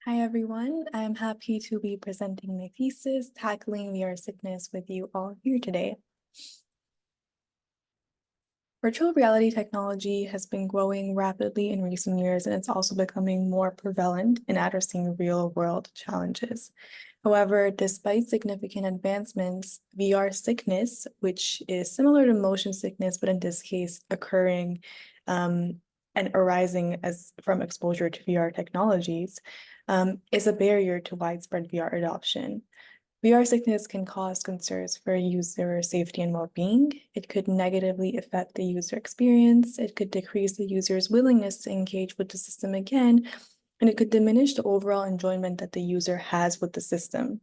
Hi everyone, I am happy to be presenting my thesis, Tackling VR Sickness, with you all here today. Virtual reality technology has been growing rapidly in recent years, and it's also becoming more prevalent in addressing real-world challenges. However, despite significant advancements, VR sickness, which is similar to motion sickness, but in this case occurring and arising from exposure to VR technologies, is a barrier to widespread VR adoption. VR sickness can cause concerns for user safety and well-being. It could negatively affect the user experience. It could decrease the user's willingness to engage with the system again, and it could diminish the overall enjoyment that the user has with the system.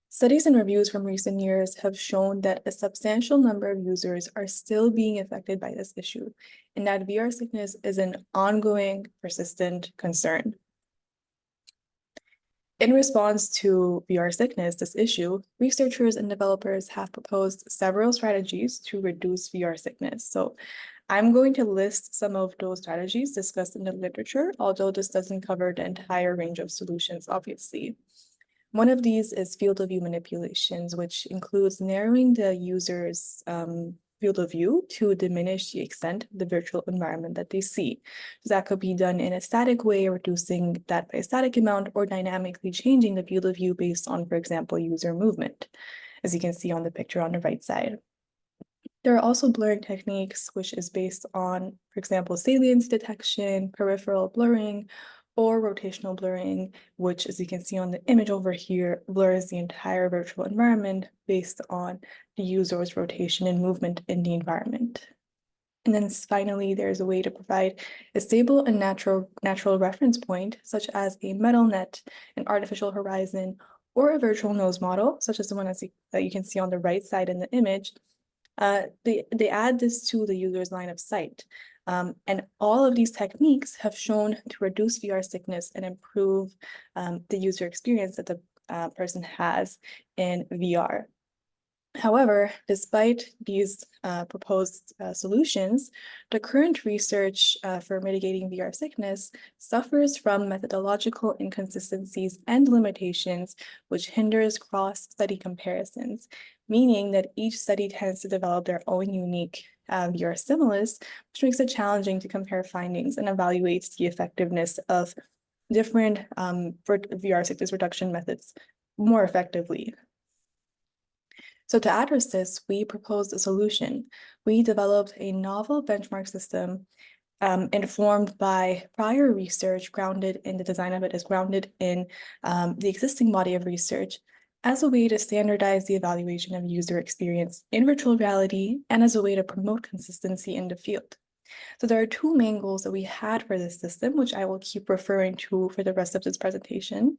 Studies and reviews from recent years have shown that a substantial number of users are still being affected by this issue, and that VR sickness is an ongoing, persistent concern. In response to VR sickness, this issue, researchers and developers have proposed several strategies to reduce VR sickness. So I'm going to list some of those strategies discussed in the literature, although this doesn't cover the entire range of solutions, obviously. One of these is field of view manipulations, which includes narrowing the user's field of view to diminish the extent of the virtual environment that they see. So that could be done in a static way, reducing that by a static amount, or dynamically changing the field of view based on, for example, user movement, as you can see on the picture on the right side. There are also blurring techniques, which is based on, for example, salience detection, peripheral blurring, or rotational blurring, which, as you can see on the image over here, blurs the entire virtual environment based on the user's rotation and movement in the environment. And then finally, there's a way to provide a stable and natural reference point, such as a metal net, an artificial horizon, or a virtual nose model, such as the one that you can see on the right side in the image. They add this to the user's line of sight. And all of these techniques have shown to reduce VR sickness and improve the user experience that the person has in VR. However, despite these proposed solutions, the current research for mitigating VR sickness suffers from methodological inconsistencies and limitations, which hinders cross-study comparisons, meaning that each study tends to develop their own unique VR stimulus, which makes it challenging to compare findings and evaluate the effectiveness of different VR sickness reduction methods more effectively. So to address this, we proposed a solution. We developed a novel benchmark system informed by prior research, grounded in the design of it is grounded in the existing body of research, as a way to standardize the evaluation of user experience in virtual reality and as a way to promote consistency in the field. So there are two main goals that we had for this system, which I will keep referring to for the rest of this presentation.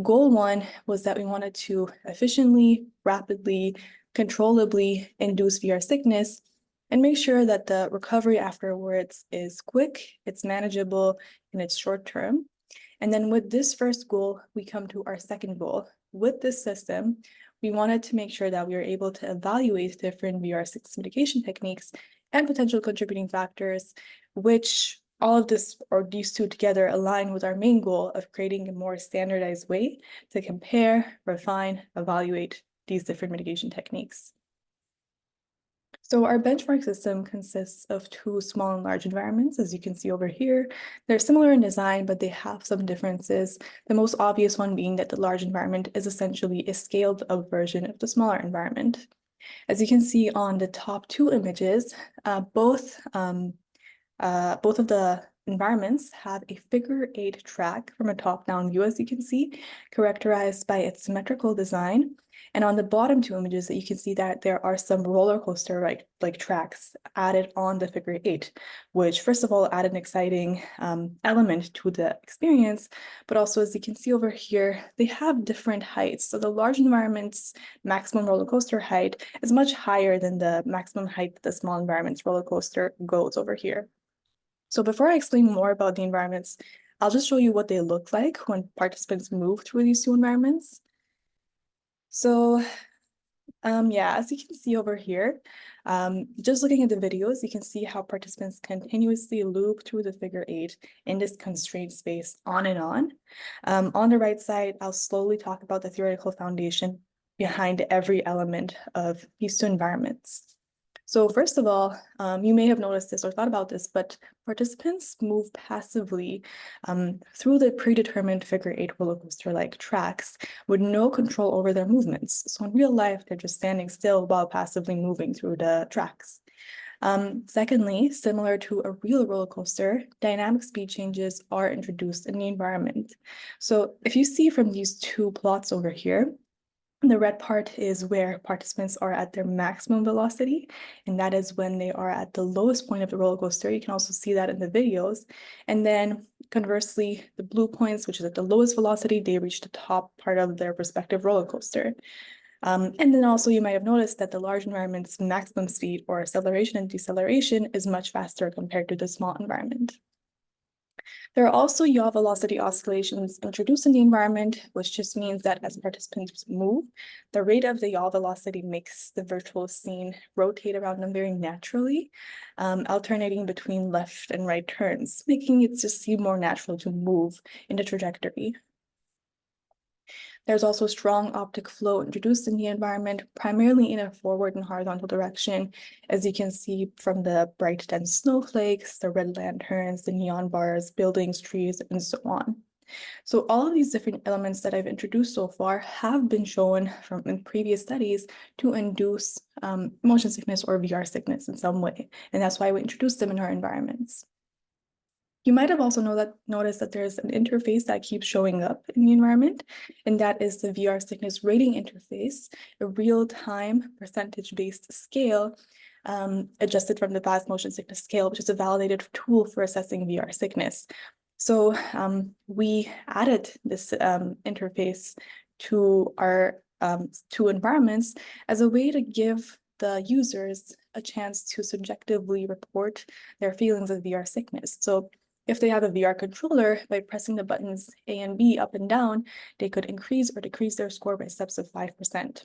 Goal one was that we wanted to efficiently, rapidly, controllably induce VR sickness and make sure that the recovery afterwards is quick, it's manageable, and it's short term. And then with this first goal, we come to our second goal. With this system, we wanted to make sure that we are able to evaluate different VR sickness mitigation techniques and potential contributing factors, which all of this or these two together align with our main goal of creating a more standardized way to compare, refine, evaluate these different mitigation techniques. So our benchmark system consists of two small and large environments, as you can see over here. They're similar in design, but they have some differences. The most obvious one being that the large environment is essentially a scaled up version of the smaller environment. As you can see on the top two images, both of the environments have a figure 8 track from a top-down view, as you can see, characterized by its symmetrical design. And on the bottom two images, that you can see that there are some roller coaster like tracks added on the figure 8, which first of all add an exciting element to the experience, but also, as you can see over here, they have different heights. So the large environment's maximum roller coaster height is much higher than the maximum height that the small environment's roller coaster goes over here. So before I explain more about the environments, I'll just show you what they look like when participants move through these two environments. So Yeah, as you can see over here, just looking at the videos, you can see how participants continuously loop through the figure 8 in this constrained space on and on. On the right side, I'll slowly talk about the theoretical foundation behind every element of these two environments. So first of all, you may have noticed this or thought about this, but participants move passively through the predetermined figure 8 roller coaster-like tracks with no control over their movements. So in real life, they're just standing still while passively moving through the tracks. Secondly, similar to a real roller coaster, dynamic speed changes are introduced in the environment. So if you see from these two plots over here, the red part is where participants are at their maximum velocity, and that is when they are at the lowest point of the roller coaster. You can also see that in the videos. And then conversely, the blue points, which is at the lowest velocity, they reach the top part of their respective roller coaster. And then also you might have noticed that the large environment's maximum speed or acceleration and deceleration is much faster compared to the small environment. There are also yaw velocity oscillations introduced in the environment, which just means that as participants move, the rate of the yaw velocity makes the virtual scene rotate around them very naturally, alternating between left and right turns, making it just seem more natural to move in the trajectory. There's also strong optic flow introduced in the environment, primarily in a forward and horizontal direction, as you can see from the bright dense snowflakes, the red lanterns, the neon bars, buildings, trees, and so on. So all of these different elements that I've introduced so far have been shown in previous studies to induce motion sickness or VR sickness in some way, and that's why we introduced them in our environments. You might have also noticed that there's an interface that keeps showing up in the environment, and that is the VR sickness rating interface, a real-time percentage-based scale adjusted from the fast motion sickness scale, which is a validated tool for assessing VR sickness. So we added this interface to our two environments as a way to give the users a chance to subjectively report their feelings of VR sickness. So if they have a VR controller, by pressing the buttons A and B up and down, they could increase or decrease their score by steps of 5%.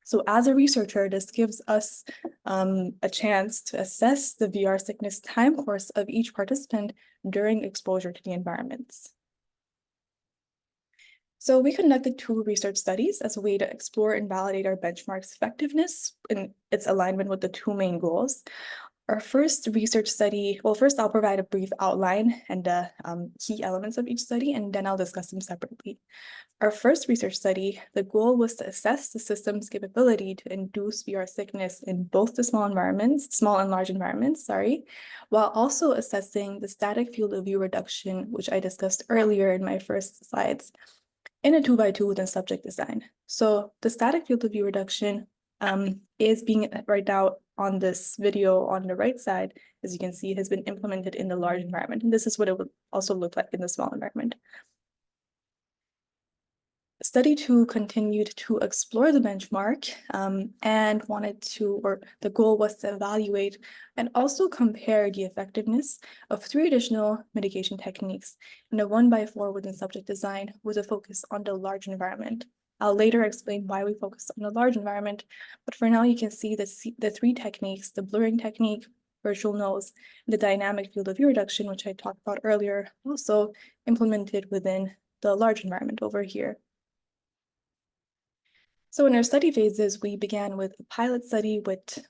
So as a researcher, this gives us a chance to assess the VR sickness time course of each participant during exposure to the environments. So we conducted 2 research studies as a way to explore and validate our benchmark's effectiveness in its alignment with the 2 main goals. Our first research study, well, first I'll provide a brief outline and the key elements of each study, and then I'll discuss them separately. Our first research study, the goal was to assess the system's capability to induce VR sickness in both the small and large environments, while also assessing the static field of view reduction, which I discussed earlier in my first slides, in a 2x2 within subject design. So the static field of view reduction is being right now on this video on the right side, as you can see, has been implemented in the large environment. And this is what it would also look like in the small environment. Study 2 continued to explore the benchmark and the goal was to evaluate and also compare the effectiveness of 3 additional mitigation techniques in a 1x4 within subject design with a focus on the large environment. I'll later explain why we focused on the large environment, but for now you can see the 3 techniques, the blurring technique, virtual nose, and the dynamic field of view reduction, which I talked about earlier, also implemented within the large environment over here. So in our study phases, we began with a pilot study which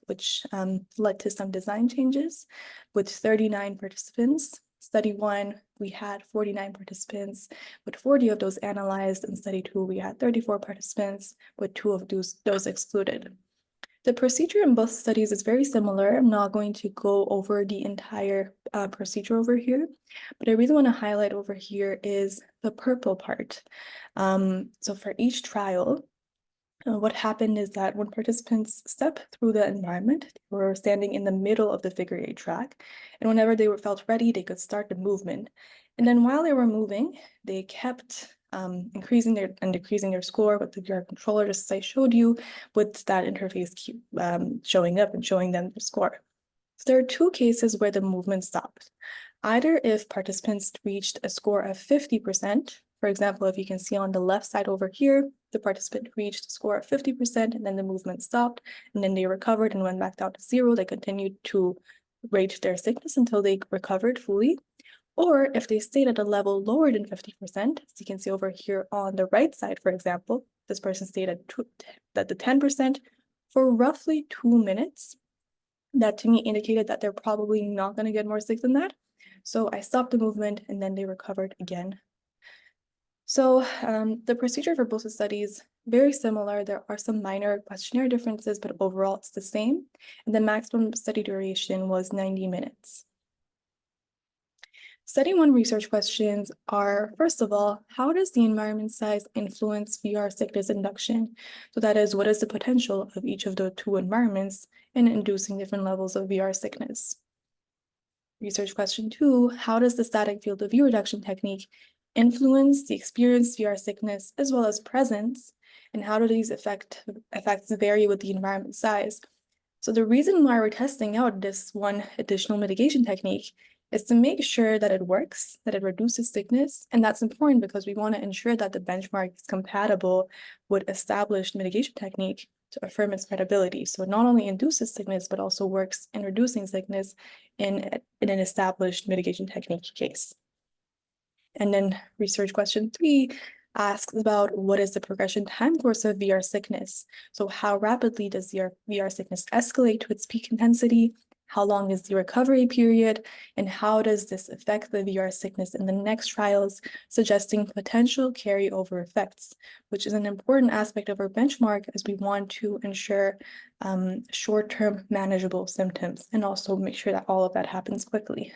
led to some design changes with 39 participants. Study 1, we had 49 participants, with 40 of those analyzed. In study 2, we had 34 participants, with 2 of those excluded. The procedure in both studies is very similar. I'm not going to go over the entire procedure over here, but I really want to highlight over here is the purple part. So for each trial, what happened is that when participants step through the environment, they were standing in the middle of the figure 8 track, and whenever they felt ready, they could start the movement. And then while they were moving, they kept increasing and decreasing their score with the VR controller, just as I showed you, with that interface keep showing up and showing them the score. So there are 2 cases where the movement stopped. Either if participants reached a score of 50%, for example, if you can see on the left side over here, the participant reached a score of 50% and then the movement stopped, and then they recovered and went back down to 0. They continued to rate their sickness until they recovered fully. Or if they stayed at a level lower than 50%, as you can see over here on the right side, for example, this person stayed at the 10% for roughly 2 minutes. That to me indicated that they're probably not going to get more sick than that. So I stopped the movement and then they recovered again. So the procedure for both the studies, very similar. There are some minor questionnaire differences, but overall it's the same. And the maximum study duration was 90 minutes. Study 1 research questions are, first of all, how does the environment size influence VR sickness induction? So that is, what is the potential of each of the two environments in inducing different levels of VR sickness? Research question 2, how does the static field of view reduction technique influence the experienced VR sickness as well as presence? And how do these effects vary with the environment size? So the reason why we're testing out this one additional mitigation technique is to make sure that it works, that it reduces sickness. And that's important because we want to ensure that the benchmark is compatible with established mitigation technique to affirm its credibility. So it not only induces sickness, but also works in reducing sickness in an established mitigation technique case. And then research question 3 asks about what is the progression time course of VR sickness? So how rapidly does VR sickness escalate to its peak intensity? How long is the recovery period? And how does this affect the VR sickness in the next trials, suggesting potential carryover effects, which is an important aspect of our benchmark as we want to ensure short-term manageable symptoms and also make sure that all of that happens quickly.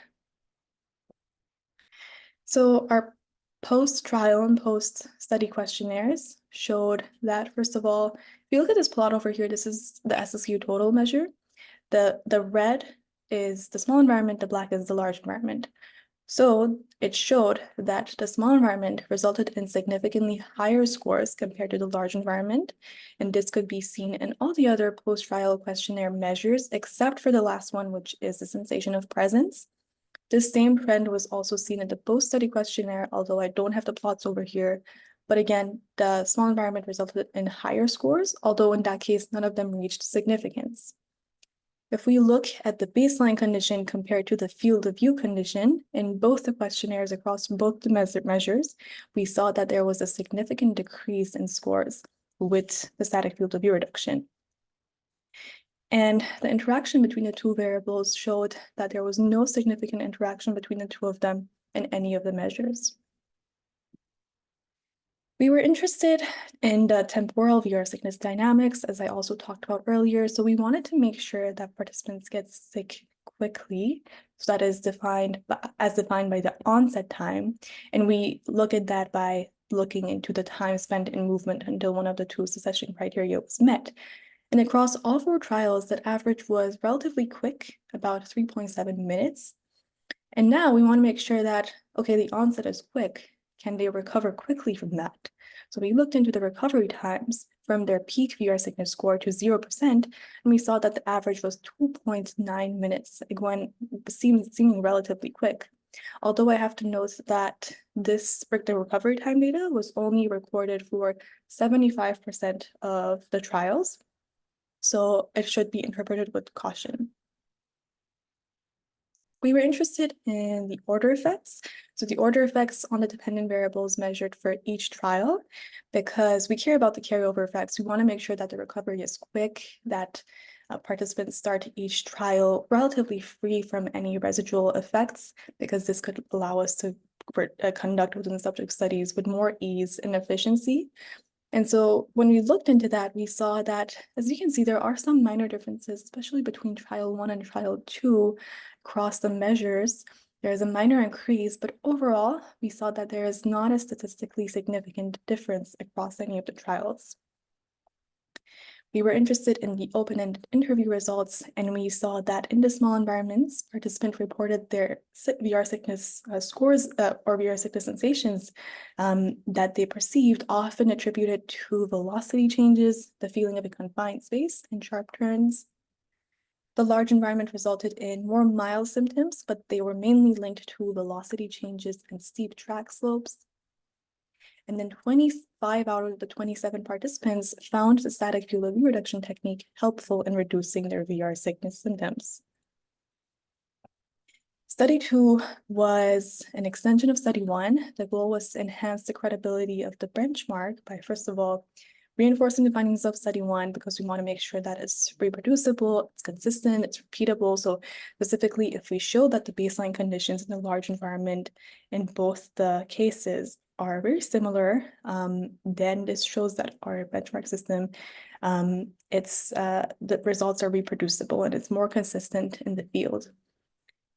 So our post-trial and post-study questionnaires showed that, first of all, if you look at this plot over here, this is the SSQ total measure. The red is the small environment, the black is the large environment. So it showed that the small environment resulted in significantly higher scores compared to the large environment. And this could be seen in all the other post-trial questionnaire measures, except for the last one, which is the sensation of presence. This same trend was also seen in the post-study questionnaire, although I don't have the plots over here. But again, the small environment resulted in higher scores, although in that case, none of them reached significance. If we look at the baseline condition compared to the field of view condition in both the questionnaires across both the measures, we saw that there was a significant decrease in scores with the static field of view reduction. And the interaction between the two variables showed that there was no significant interaction between the two of them in any of the measures. We were interested in the temporal VR sickness dynamics, as I also talked about earlier. So we wanted to make sure that participants get sick quickly. So that is defined by the onset time. And we look at that by looking into the time spent in movement until one of the two cessation criteria was met. And across all 4 trials, that average was relatively quick, about 3.7 minutes. And now we want to make sure that, okay, the onset is quick. Can they recover quickly from that? So we looked into the recovery times from their peak VR sickness score to 0%, and we saw that the average was 2.9 minutes, again, seeming relatively quick. Although I have to note that the recovery time data was only recorded for 75% of the trials, so it should be interpreted with caution. We were interested in the order effects. So the order effects on the dependent variables measured for each trial, because we care about the carryover effects. We want to make sure that the recovery is quick, that participants start each trial relatively free from any residual effects, because this could allow us to conduct within the subject studies with more ease and efficiency. And so when we looked into that, we saw that, as you can see, there are some minor differences, especially between trial 1 and trial 2 across the measures. There is a minor increase, but overall, we saw that there is not a statistically significant difference across any of the trials. We were interested in the open-ended interview results, and we saw that in the small environments, participants reported their VR sickness scores or VR sickness sensations that they perceived, often attributed to velocity changes, the feeling of a confined space, and sharp turns. The large environment resulted in more mild symptoms, but they were mainly linked to velocity changes and steep track slopes. And then 25 out of the 27 participants found the static field of view reduction technique helpful in reducing their VR sickness symptoms. Study 2 was an extension of Study 1. The goal was to enhance the credibility of the benchmark by, first of all, reinforcing the findings of Study 1 because we want to make sure that it's reproducible, it's consistent, it's repeatable. So specifically, if we show that the baseline conditions in the large environment in both the cases are very similar, then this shows that our benchmark system, the results are reproducible and it's more consistent in the field.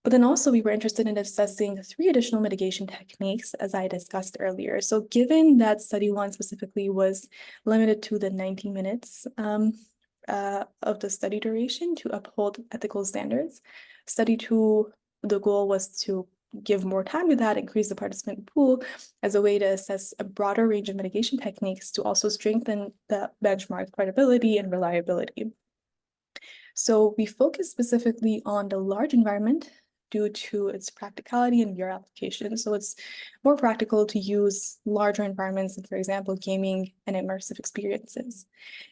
But then also we were interested in assessing 3 additional mitigation techniques, as I discussed earlier. So given that Study 1 specifically was limited to the 90 minutes of the study duration to uphold ethical standards, Study 2, the goal was to give more time to that, increase the participant pool as a way to assess a broader range of mitigation techniques to also strengthen the benchmark credibility and reliability. So we focused specifically on the large environment due to its practicality and VR application. So it's more practical to use larger environments, for example, gaming and immersive experiences.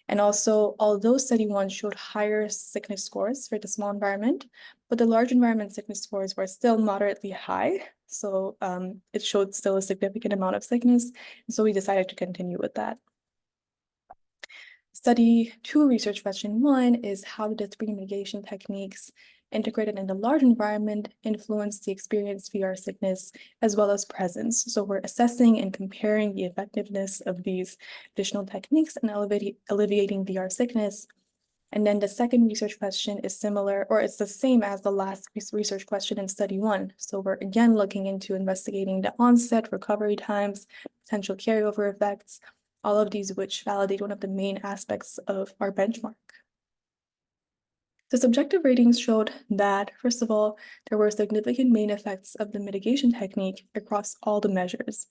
And also, although Study 1 showed higher sickness scores for the small environment, but the large environment sickness scores were still moderately high. So it showed still a significant amount of sickness. And so we decided to continue with that. Study 2 research question 1 is how did the 3 mitigation techniques integrated in the large environment influence the experienced VR sickness as well as presence? So we're assessing and comparing the effectiveness of these additional techniques and alleviating VR sickness. And then the second research question is similar, or it's the same as the last research question in Study 1. So we're again looking into investigating the onset, recovery times, potential carryover effects, all of these which validate one of the main aspects of our benchmark. The subjective ratings showed that, first of all, there were significant main effects of the mitigation technique across all the measures.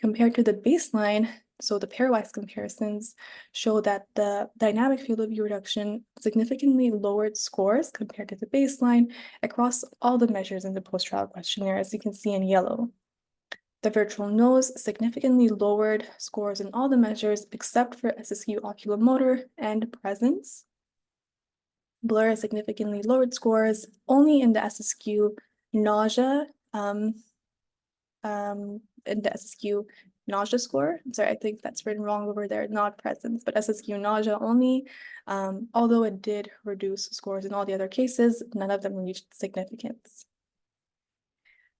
Compared to the baseline, so the pairwise comparisons show that the dynamic field of view reduction significantly lowered scores compared to the baseline across all the measures in the post-trial questionnaire, as you can see in yellow. The virtual nose significantly lowered scores in all the measures except for SSQ oculomotor and presence. Blur significantly lowered scores only in the SSQ nausea, in the SSQ nausea score. Sorry, I think that's written wrong over there, not presence, but SSQ nausea only. Although it did reduce scores in all the other cases, none of them reached significance.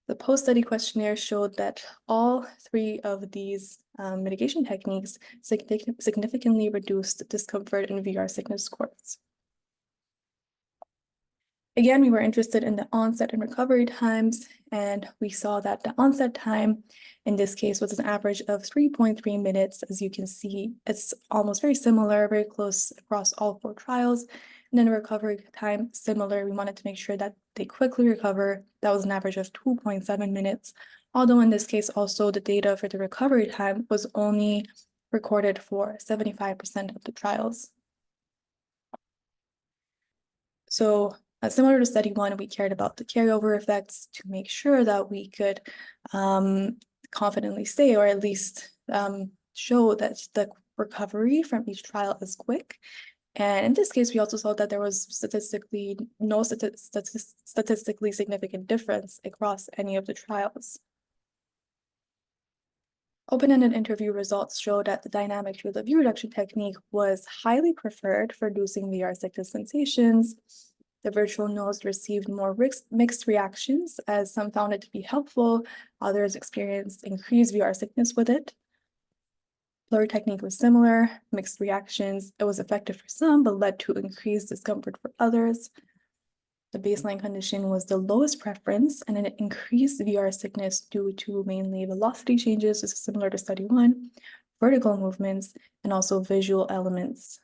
The post-study questionnaire showed that all 3 of these mitigation techniques significantly reduced discomfort and VR sickness scores. Again, we were interested in the onset and recovery times, and we saw that the onset time in this case was an average of 3.3 minutes. As you can see, it's almost very similar, very close across all 4 trials. And then recovery time, similar. We wanted to make sure that they quickly recover. That was an average of 2.7 minutes. Although in this case, also the data for the recovery time was only recorded for 75% of the trials. So similar to Study 1, we cared about the carryover effects to make sure that we could confidently say, or at least show that the recovery from each trial is quick. And in this case, we also saw that there was no statistically significant difference across any of the trials. Open-ended interview results show that the dynamic field of view reduction technique was highly preferred for reducing VR sickness sensations. The virtual nose received more mixed reactions, as some found it to be helpful, others experienced increased VR sickness with it. Blur technique was similar, mixed reactions. It was effective for some, but led to increased discomfort for others. The baseline condition was the lowest preference, and it increased VR sickness due to mainly velocity changes, this is similar to Study 1, vertical movements, and also visual elements.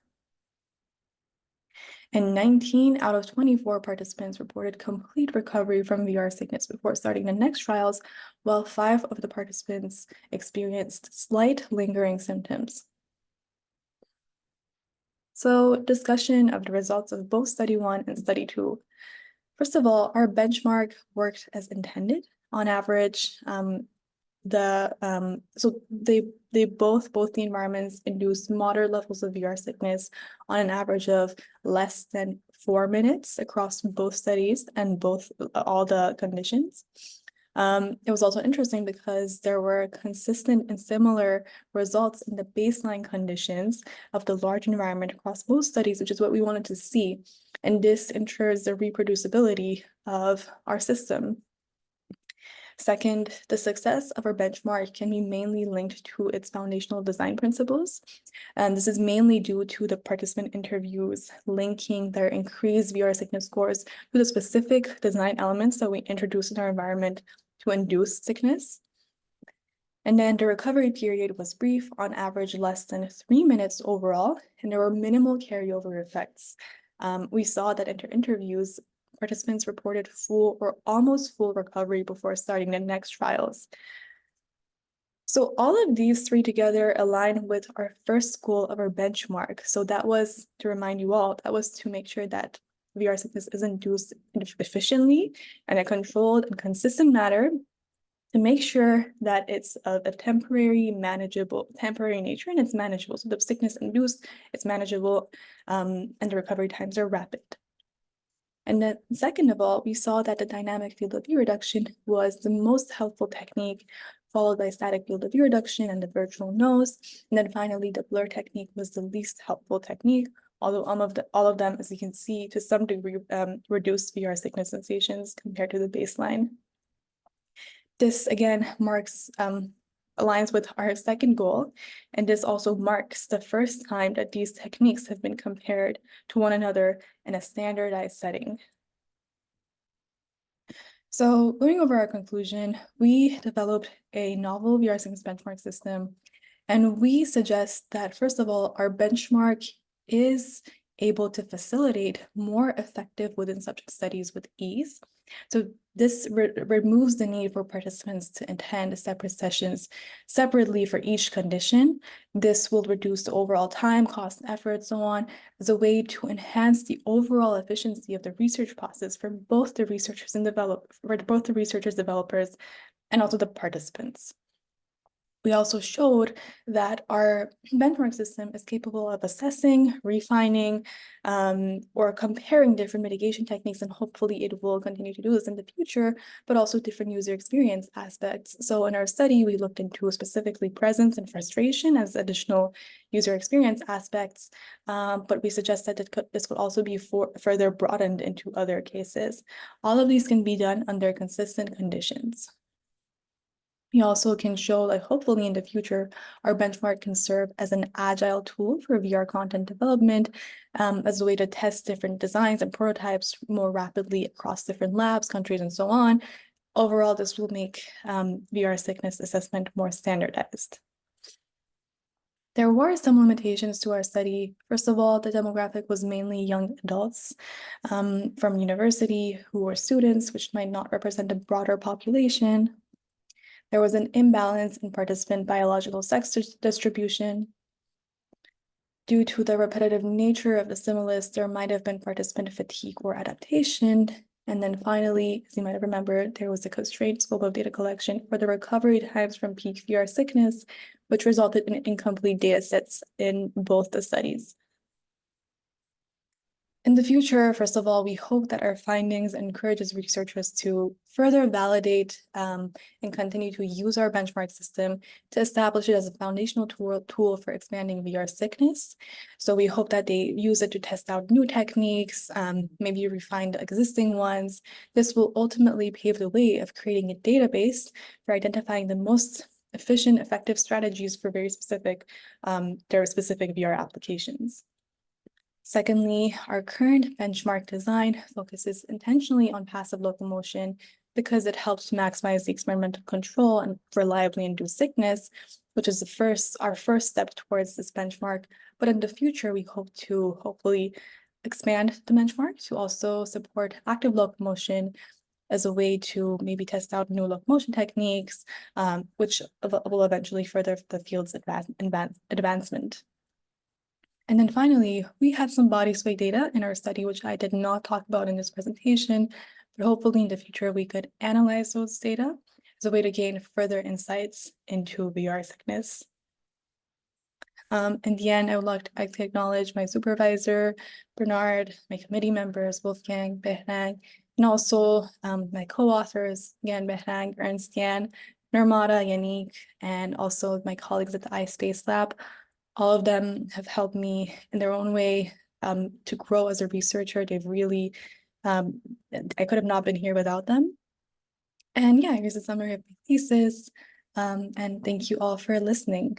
And 19 out of 24 participants reported complete recovery from VR sickness before starting the next trials, while 5 of the participants experienced slight lingering symptoms. So, discussion of the results of both Study 1 and Study 2. First of all, our benchmark worked as intended. On average, both the environments induced moderate levels of VR sickness on an average of less than 4 minutes across both studies and all the conditions. It was also interesting because there were consistent and similar results in the baseline conditions of the large environment across both studies, which is what we wanted to see. And this ensures the reproducibility of our system. Second, the success of our benchmark can be mainly linked to its foundational design principles. And this is mainly due to the participant interviews linking their increased VR sickness scores to the specific design elements that we introduce in our environment to induce sickness. And then the recovery period was brief, on average less than 3 minutes overall, and there were minimal carryover effects. We saw that in interviews, participants reported full or almost full recovery before starting the next trials. So all of these three together align with our first goal of our benchmark. So that was, to remind you all, that was to make sure that VR sickness is induced efficiently and in a controlled and consistent manner, to make sure that it's of a temporary nature and it's manageable. So the sickness induced, it's manageable, and the recovery times are rapid. And then second of all, we saw that the dynamic field of view reduction was the most helpful technique, followed by static field of view reduction and the virtual nose. And then finally, the blur technique was the least helpful technique, although all of them, as you can see, to some degree, reduced VR sickness sensations compared to the baseline. This again aligns with our second goal, and this also marks the first time that these techniques have been compared to one another in a standardized setting. So going over our conclusion, we developed a novel VR sickness benchmark system, and we suggest that, first of all, our benchmark is able to facilitate more effective within subject studies with ease. So this removes the need for participants to attend separate sessions separately for each condition. This will reduce the overall time, cost, and effort, so on, as a way to enhance the overall efficiency of the research process for both the researchers and developers, and also the participants. We also showed that our benchmark system is capable of assessing, refining, or comparing different mitigation techniques, and hopefully it will continue to do this in the future, but also different user experience aspects. So in our study, we looked into specifically presence and frustration as additional user experience aspects, but we suggest that this could also be further broadened into other cases. All of these can be done under consistent conditions. We also can show, like, hopefully in the future, our benchmark can serve as an agile tool for VR content development, as a way to test different designs and prototypes more rapidly across different labs, countries, and so on. Overall, this will make VR sickness assessment more standardized. There were some limitations to our study. First of all, the demographic was mainly young adults from university who were students, which might not represent a broader population. There was an imbalance in participant biological sex distribution. Due to the repetitive nature of the stimulus, there might have been participant fatigue or adaptation. And then finally, as you might have remembered, there was a constrained scope of data collection for the recovery times from peak VR sickness, which resulted in incomplete data sets in both the studies. In the future, first of all, we hope that our findings encourages researchers to further validate and continue to use our benchmark system to establish it as a foundational tool for expanding VR sickness. So we hope that they use it to test out new techniques, maybe refine the existing ones. This will ultimately pave the way of creating a database for identifying the most efficient, effective strategies for their specific VR applications. Secondly, our current benchmark design focuses intentionally on passive locomotion because it helps to maximize the experimental control and reliably induce sickness, which is our first step towards this benchmark. But in the future, we hope to hopefully expand the benchmark to also support active locomotion as a way to maybe test out new locomotion techniques, which will eventually further the field's advancement. And then finally, we had some body sway data in our study, which I did not talk about in this presentation, but hopefully in the future we could analyze those data as a way to gain further insights into VR sickness. In the end, I would like to acknowledge my supervisor, Bernard, my committee members, Wolfgang, Behrang, and also my co-authors, again, Behrang, Ernst Jan, Nirmata, Yannick, and also my colleagues at the iSpace Lab. All of them have helped me in their own way to grow as a researcher. They've really, I could have not been here without them. And yeah, here's a summary of my thesis. And thank you all for listening.